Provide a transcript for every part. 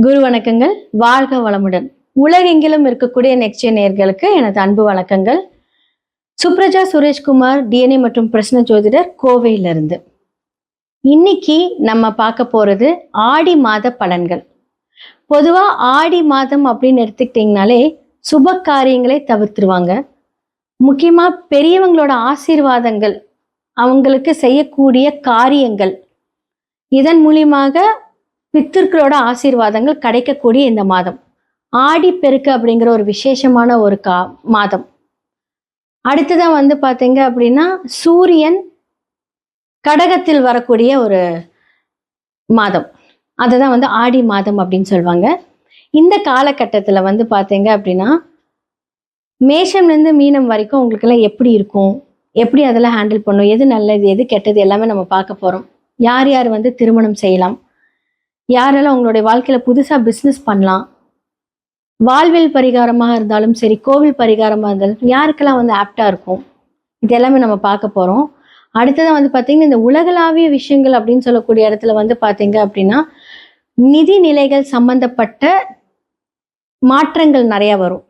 குரு வணக்கங்கள். வாழ்க வளமுடன். உலகெங்கிலும் இருக்கக்கூடிய நெக்ஸ்ட் நேயர்களுக்கு எனது அன்பு வணக்கங்கள். சுப்ரஜா சுரேஷ்குமார், டிஎன்ஏ மற்றும் பிரശ്ன ஜோதிடர், கோவையிலிருந்து. இன்னைக்கு நம்ம பார்க்க போறது ஆடி மாத பலன்கள். பொதுவா ஆடி மாதம் அப்படின்னு எடுத்துக்கிட்டீங்கனாலே சுப காரியங்களை தவிர்த்துருவாங்க. முக்கியமா பெரியவங்களோட ஆசீர்வாதங்கள், அவங்களுக்கு செய்யக்கூடிய காரியங்கள், இதன் மூலியமாக பித்திருக்களோட ஆசீர்வாதங்கள் கிடைக்கக்கூடிய இந்த மாதம் ஆடி பெருக்கு அப்படிங்கிற ஒரு விசேஷமான ஒரு மாதம். அடுத்ததான் பாத்தீங்க அப்படின்னா சூரியன் கடகத்தில் வரக்கூடிய ஒரு மாதம், அதுதான் ஆடி மாதம் அப்படின்னு சொல்லுவாங்க. இந்த காலகட்டத்துல பாத்தீங்க அப்படின்னா மேஷம்ல இருந்து மீனம் வரைக்கும் உங்களுக்கு எல்லாம் எப்படி இருக்கும், எப்படி அதெல்லாம் ஹேண்டில் பண்ணும், எது நல்லது எது கெட்டது எல்லாமே நம்ம பார்க்க போறோம். யார் யார் திருமணம் செய்யலாம், யாரெல்லாம் உங்களுடைய வாழ்க்கையில புதுசா பிசினஸ் பண்ணலாம், வாழ்வில் பரிகாரமாக இருந்தாலும் சரி, கோவில் பரிகாரமாக இருந்தாலும் யாருக்கெல்லாம் ஆப்டா இருக்கும், இது எல்லாமே நம்ம பார்க்க போறோம். அடுத்ததான் பார்த்தீங்கன்னா இந்த உலகளாவிய விஷயங்கள் அப்படின்னு சொல்லக்கூடிய இடத்துல பார்த்தீங்க அப்படின்னா நிதி நிலைகள் சம்பந்தப்பட்ட மாற்றங்கள் நிறைய வரும்.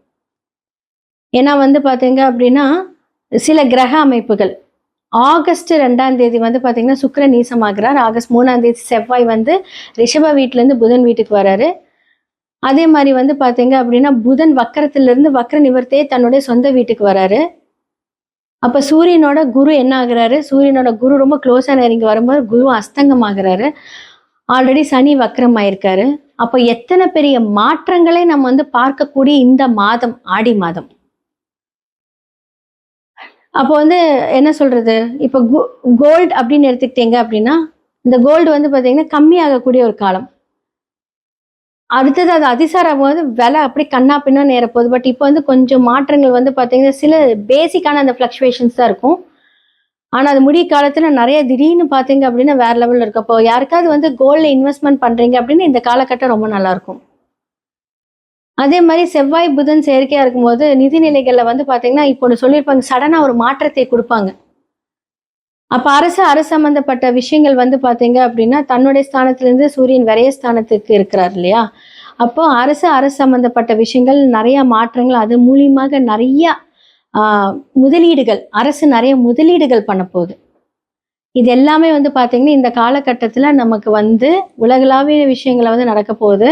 ஏன்னா பார்த்தீங்க அப்படின்னா சில கிரக அமைப்புகள் ஆகஸ்ட் 2ஆம் தேதி பார்த்தீங்கன்னா சுக்கிரன் நீசமாகிறார். ஆகஸ்ட் 3ஆம் தேதி செவ்வாய் ரிஷப வீட்டிலேருந்து புதன் வீட்டுக்கு வராரு. அதே மாதிரி பார்த்தீங்க அப்படின்னா புதன் வக்கரத்திலிருந்து வக்கர நிவர்த்தியே தன்னுடைய சொந்த வீட்டுக்கு வராரு. அப்போ சூரியனோட குரு என்ன ஆகுறாரு, சூரியனோட குரு ரொம்ப க்ளோஸாக நெருங்கி வரும்போது குரு அஸ்தங்கம் ஆகுறாரு. ஆல்ரெடி சனி வக்கரம் ஆயிருக்காரு. அப்போ எத்தனை பெரிய மாற்றங்களை நம்ம பார்க்கக்கூடிய இந்த மாதம் ஆடி மாதம். அப்போ என்ன சொல்றது, இப்போ கோல்டு அப்படின்னு எடுத்துக்கிட்டீங்க அப்படின்னா இந்த கோல்டு பார்த்தீங்கன்னா கம்மியாகக்கூடிய ஒரு காலம். அடுத்தது அது அதிசாரம் போது விலை அப்படி கண்ணா பின்னா நேர போகுது. பட் இப்போ கொஞ்சம் மாற்றங்கள் பார்த்தீங்கன்னா சில பேசிக்கான அந்த ஃப்ளக்சுவேஷன்ஸ் தான் இருக்கும். ஆனால் அது முடிய காலத்தில் நிறைய திடீர்னு பார்த்தீங்க அப்படின்னா வேற லெவலில் இருக்கு. அப்போ யாருக்காவது கோல்டில் இன்வெஸ்ட்மெண்ட் பண்ணுறீங்க அப்படின்னு இந்த காலகட்டம் ரொம்ப நல்லா இருக்கும். அதே மாதிரி செவ்வாய் புதன் செயற்கையா இருக்கும்போது நிதிநிலைகள்ல பார்த்தீங்கன்னா இப்போ ஒன்று சொல்லியிருப்பாங்க, சடனா ஒரு மாற்றத்தை கொடுப்பாங்க. அப்ப அரசு சம்பந்தப்பட்ட விஷயங்கள் பார்த்தீங்க அப்படின்னா தன்னுடைய ஸ்தானத்திலிருந்து சூரியன் விரைய ஸ்தானத்துக்கு இருக்கிறார் இல்லையா. அப்போ அரசு சம்பந்தப்பட்ட விஷயங்கள் நிறைய மாற்றங்கள், அது மூலியமாக நிறைய முதலீடுகள், அரசு நிறைய முதலீடுகள் பண்ண போகுது. இது எல்லாமே பார்த்தீங்கன்னா இந்த காலகட்டத்துல நமக்கு உலகளாவிய விஷயங்களை நடக்க போகுது.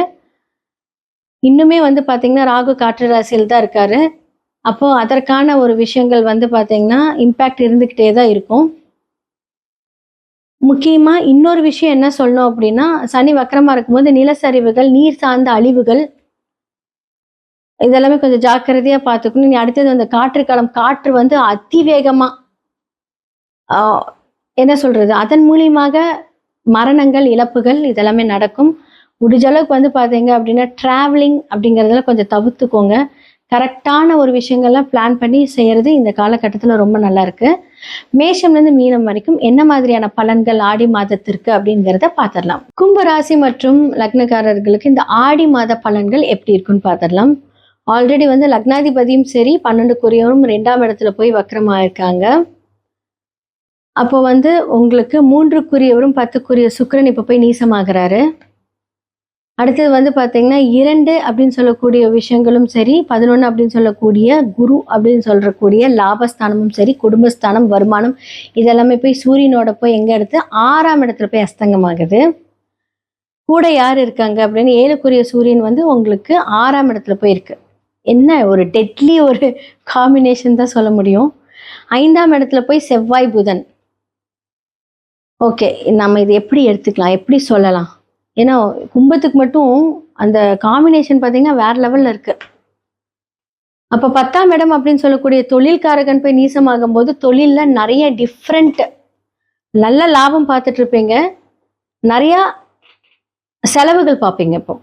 இன்னுமே பார்த்தீங்கன்னா ராகு காற்று ராசியில் தான் இருக்காரு. அப்போ அதற்கான ஒரு விஷயங்கள் பார்த்தீங்கன்னா இம்பேக்ட் இருந்துகிட்டே தான் இருக்கும். முக்கியமா இன்னொரு விஷயம் என்ன சொல்லணும் அப்படின்னா, சனி வக்கரமா இருக்கும்போது நிலச்சரிவுகள், நீர் சார்ந்த அழிவுகள், இதெல்லாமே கொஞ்சம் ஜாக்கிரதையா பார்த்துக்கணும். நீ அடுத்தது அந்த காற்று காலம், காற்று அதிவேகமா என்ன சொல்றது, அதன் மூலியமாக மரணங்கள், இழப்புகள் இதெல்லாமே நடக்கும். முடிஞ்ச அளவுக்கு பார்த்தீங்க அப்படின்னா டிராவலிங் அப்படிங்கிறதுல கொஞ்சம் தவிர்த்துக்கோங்க. கரெக்டான ஒரு விஷயங்கள்லாம் பிளான் பண்ணி செய்யறது இந்த காலகட்டத்தில் ரொம்ப நல்லா இருக்கு. மேஷம்லேருந்து மீனம் வரைக்கும் என்ன மாதிரியான பலன்கள் ஆடி மாதத்திற்கு அப்படிங்கிறத பார்த்துடலாம். கும்பராசி மற்றும் லக்னக்காரர்களுக்கு இந்த ஆடி மாத பலன்கள் எப்படி இருக்குன்னு பார்த்துடலாம். ஆல்ரெடி லக்னாதிபதியும் சரி 12க்குரியவரும் 2ஆம் இடத்துல போய் வக்கரமாக இருக்காங்க. அப்போ உங்களுக்கு 3க்குரியவரும் 10க்குரிய சுக்கிரன் இப்போ போய் நீசமாகிறாரு. அடுத்தது பார்த்தீங்கன்னா 2 அப்படின்னு சொல்லக்கூடிய விஷயங்களும் சரி, 11 அப்படின்னு சொல்லக்கூடிய குரு அப்படின்னு சொல்லக்கூடிய லாபஸ்தானமும் சரி, குடும்பஸ்தானம், வருமானம் இதெல்லாமே போய் சூரியனோட போய் எங்க இடத்துல 6ஆம் இடத்துல போய் அஸ்தங்கமாகுது. கூட யார் இருக்காங்க அப்படின்னு 7க்குரிய சூரியன் உங்களுக்கு 6ஆம் இடத்துல போய் இருக்கு. என்ன ஒரு டெட்லி ஒரு காம்பினேஷன் தான் சொல்ல முடியும். 5ஆம் இடத்துல போய் செவ்வாய் புதன். ஓகே, நம்ம இது எப்படி எடுத்துக்கலாம், எப்படி சொல்லலாம்? ஏன்னா கும்பத்துக்கு மட்டும் அந்த காம்பினேஷன் பார்த்தீங்கன்னா வேற லெவல்ல இருக்கு. அப்போ 10ஆம் இடம் அப்படின்னு சொல்லக்கூடிய தொழில்காரகன் போய் நீசமாகும் போது தொழில்ல நிறைய டிஃப்ரெண்ட் நல்ல லாபம் பார்த்துட்டு இருப்பீங்க, நிறைய செலவுகள் பார்ப்பீங்க. இப்போ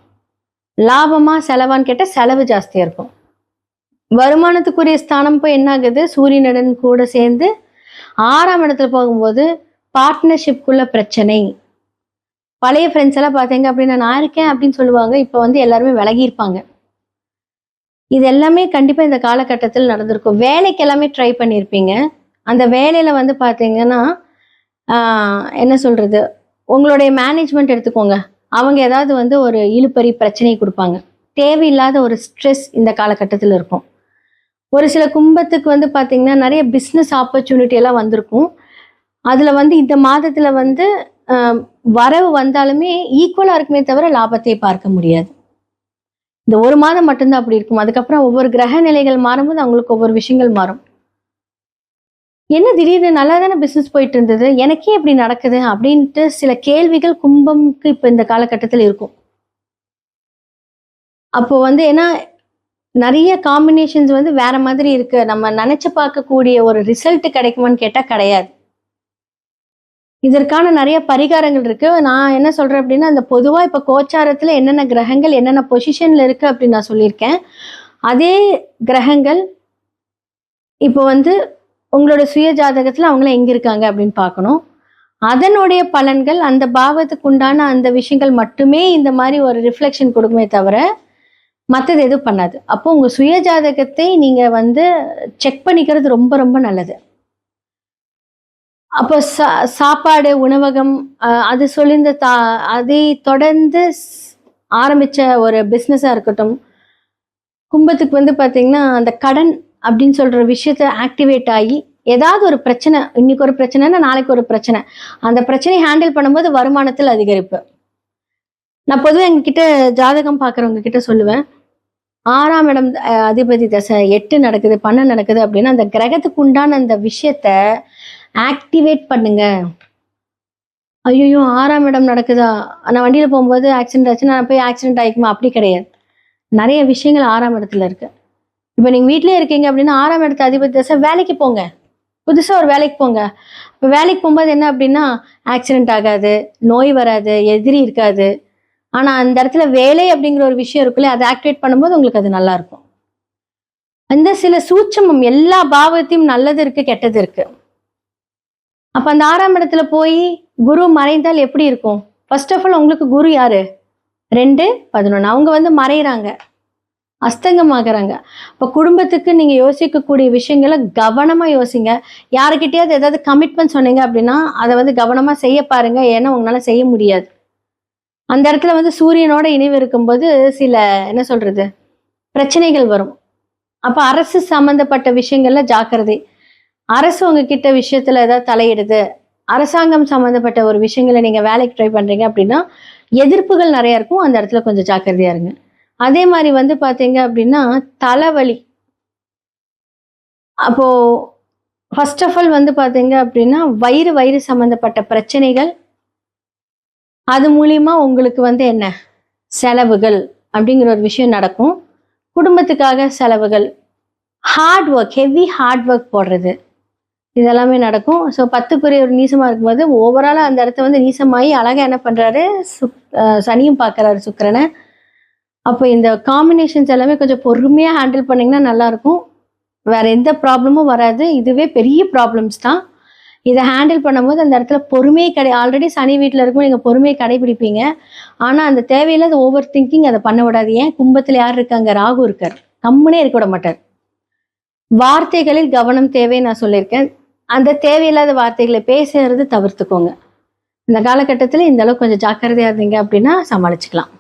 லாபமா செலவான்னு கேட்டால் செலவு ஜாஸ்தியா இருக்கும். வருமானத்துக்குரிய ஸ்தானம் போய் என்ன ஆகுது, சூரியனுடன் கூட சேர்ந்து 6ஆம் இடத்துல போகும்போது பார்ட்னர்ஷிப்குள்ள பிரச்சனை. பழைய ஃப்ரெண்ட்ஸ் எல்லாம் பார்த்தீங்க அப்படின்னா நான் இருக்கேன் அப்படின்னு சொல்லுவாங்க, இப்போ எல்லாருமே விலகி இருப்பாங்க. இது எல்லாமே கண்டிப்பாக இந்த காலகட்டத்தில் நடந்திருக்கும். வேலைக்கு எல்லாமே ட்ரை பண்ணியிருப்பீங்க. அந்த வேலையில் பார்த்தீங்கன்னா என்ன சொல்கிறது, உங்களுடைய மேனேஜ்மெண்ட் எடுத்துக்கோங்க, அவங்க ஏதாவது வந்து ஒரு இழுபறி பிரச்சனையை கொடுப்பாங்க. தேவையில்லாத ஒரு ஸ்ட்ரெஸ் இந்த காலகட்டத்தில் இருக்கும். ஒரு சில கும்பத்துக்கு வந்து பார்த்தீங்கன்னா, நிறைய பிஸ்னஸ் ஆப்பர்ச்சுனிட்டி எல்லாம் வந்திருக்கும். அதுல வந்து இந்த மாதத்துல வந்து அ வரவு வந்தாலுமே ஈக்குவலா இருக்குமே தவிர லாபத்தை பார்க்க முடியாது. இந்த 1 மாதம் மட்டும் தான் அப்படி இருக்கும். அதுக்கப்புறம் ஒவ்வொரு கிரக நிலைகள் மாறும்போது அவங்களுக்கு ஒவ்வொரு விஷயங்கள் மாறும். என்ன திடீர்னு நல்லா தானே பிசினஸ் போயிட்டு இருந்தது. எனக்கே இப்படி நடக்குது அப்படின்ட்டு சில கேள்விகள் கும்பம்க்கு இப்ப இந்த காலகட்டத்தில் இருக்கும். அப்போ வந்து ஏன்னா நெறைய காம்பினேஷன்ஸ் வந்து வேற மாதிரி இருக்கு. நம்ம நெனச்சு பார்க்கக்கூடிய ஒரு ரிசல்ட் கிடைக்குமான்னு கேட்டா கிடையாது. இதற்கான நெறைய பரிகாரங்கள் இருக்கு. நான் என்ன சொல்றேன் அப்டின்னா, அந்த பொதுவா இப்ப கோச்சாரத்துல என்னென்ன கிரகங்கள் என்னென்ன பொசிஷன்ல இருக்கு அப்டின்னு நான் சொல்லியிருக்கேன். அதே கிரகங்கள் இப்போ வந்து உங்களோட சுய ஜாதகத்துல அவங்கலாம் எங்க இருக்காங்க அப்டின்னு பார்க்கணும். அதனுடைய பலன்கள் அந்த பாவத்துக்கு உண்டான அந்த விஷயங்கள் மட்டுமே இந்த மாரி ஒரு ரிஃப்ளெக்ஷன் குடுக்குமே தவிர, மத்தது எதுவும் பண்ணாது. அப்போ உங்க சுய ஜாதகத்தை நீங்க வந்து செக் பண்ணிக்கிறது ரொம்ப ரொம்ப நல்லது. அப்போ சாப்பாடு, உணவகம் அது சொல்லிந்த அதை தொடர்ந்து ஆரம்பிச்ச ஒரு பிசினஸா இருக்கட்டும். கும்பத்துக்கு வந்து பார்த்தீங்கன்னா, அந்த கடன் அப்படின்னு சொல்ற விஷயத்த ஆக்டிவேட் ஆகி, ஏதாவது ஒரு பிரச்சனை, இன்னைக்கு ஒரு பிரச்சனைன்னா நாளைக்கு ஒரு பிரச்சனை. அந்த பிரச்சனைய ஹேண்டில் பண்ணும்போது வருமானத்தில் அதிகரிப்பு. நான் பொதுவா எங்ககிட்ட ஜாதகம் பார்க்குறவங்க கிட்ட சொல்லுவேன். 6ஆம் இடம் அதிபதி தசை 8 நடக்குது, 12 நடக்குது அப்படின்னா, அந்த கிரகத்துக்கு உண்டான அந்த விஷயத்த ஆக்டிவேட் பண்ணுங்க. ஐய்யய்யோ! 6ஆம் இடம் நடக்குதா? நான் வண்டியில போம்போது ஆக்சிடென்ட் ஆச்சுன்னா, நான் போய் ஆக்சிடென்ட் ஆயிக்குமா? அப்படி கிடையாது. நெறைய விஷயங்கள் 6ஆம் இடத்துல இருக்கு. இப்ப நீங்க வீட்லயே இருக்கீங்க அப்படின்னா, 6ஆம் இடத்து அதிபதி தசை வேலைக்கு போங்க. புதுசா ஒரு வேலைக்கு போங்க. இப்ப வேலைக்கு போம்போது என்ன அப்படின்னா, ஆக்சிடென்ட் ஆகாது, நோய் வராது, எதிரி இருக்காது. ஆனா அந்த இடத்துல வேலை அப்படிங்கிற ஒரு விஷயம் இருக்குல்ல, அத ஆக்டிவேட் பண்ணும்போது உங்களுக்கு அது நல்லா இருக்கும். அந்த சில சூட்சமம் எல்லா பாவத்தையும் நல்லது இருக்கு, கெட்டது இருக்கு. அப்ப அந்த 6ஆம் இடத்துல போய் குரு மறைந்தால் எப்படி இருக்கும்? ஃபர்ஸ்ட் ஆஃப் ஆல் உங்களுக்கு குரு யாரு? 2, 11 அவங்க வந்து மறையிறாங்க. அஸ்தங்கமாகறாங்க. அப்ப குடும்பத்துக்கு நீங்க யோசிக்கக்கூடிய விஷயங்கள கவனமா யோசிங்க. யாருக்கிட்டயாவது ஏதாவது கமிட்மெண்ட் சொன்னீங்க அப்படின்னா, அத வந்து கவனமா செய்ய பாருங்க. ஏன்னா உங்களால செய்ய முடியாது. அந்த இடத்துல வந்து சூரியனோட இணைவு இருக்கும்போது சில என்ன சொல்றது? பிரச்சனைகள் வரும். அப்ப அரசு சம்பந்தப்பட்ட விஷயங்கள்ல ஜாக்கிரதை. அரசு உங்ககிட்ட விஷயத்துல ஏதாவது தலையிடுது. அரசாங்கம் சம்மந்தப்பட்ட ஒரு விஷயங்கள நீங்க வேலைக்கு ட்ரை பண்றீங்க அப்படின்னா, எதிர்ப்புகள் நெறைய இருக்கும். அந்த இடத்துல கொஞ்சம் ஜாக்கிரதையா இருங்க. அதே மாரி வந்து பார்த்தீங்க அப்படின்னா, தலைவலி. அப்போ ஃபர்ஸ்ட் ஆஃப் ஆல் வந்து பார்த்தீங்க அப்படின்னா, வயிறு சம்மந்தப்பட்ட பிரச்சனைகள், அது மூலியமா உங்களுக்கு வந்து என்ன? செலவுகள் அப்படிங்கிற ஒரு விஷயம் நடக்கும். குடும்பத்துக்காக செலவுகள், ஹார்ட் ஒர்க் போடுறது. இதெல்லாமே நடக்கும். ஸோ 10க்குரிய ஒரு நீசமா இருக்கும்போது, ஓவராலா அந்த இடத்த வந்து நீசமாயி அழகா என்ன பண்றாரு, சனியும் பார்க்குறாரு சுக்கிரன. அப்போ இந்த காம்பினேஷன்ஸ் எல்லாமே கொஞ்சம் பொறுமையா ஹேண்டில் பண்ணீங்கன்னா நல்லாயிருக்கும். வேற எந்த ப்ராப்ளமும் வராது. இதுவே பெரிய ப்ராப்ளம்ஸ் தான். இத ஹேண்டில் பண்ணும்போது அந்த இடத்துல பொறுமையே ஆல்ரெடி சனி வீட்ல இருக்கும்போது நீங்க பொறுமைய கடைபிடிப்பீங்க. ஆனா அந்த தேவையில்லாத ஓவர் திங்கிங் அத பண்ண விடாது. ஏன் கும்பத்துல யார் இருக்காங்க? ராகு இருக்காரு. கம்முனே இருக்க விட மாட்டார். வார்த்தைகளில் கவனம் தேவைன்னு நான் சொல்லியிருக்கேன். அந்த தேவையில்லாத வார்த்தைகள பேசுறது தவிர்த்துக்கோங்க. இந்த காலகட்டத்தில இந்த அளவுக்கு கொஞ்சம் ஜாக்கிரதையா இருந்தீங்க அப்படின்னா சமாளிச்சுக்கலாம்.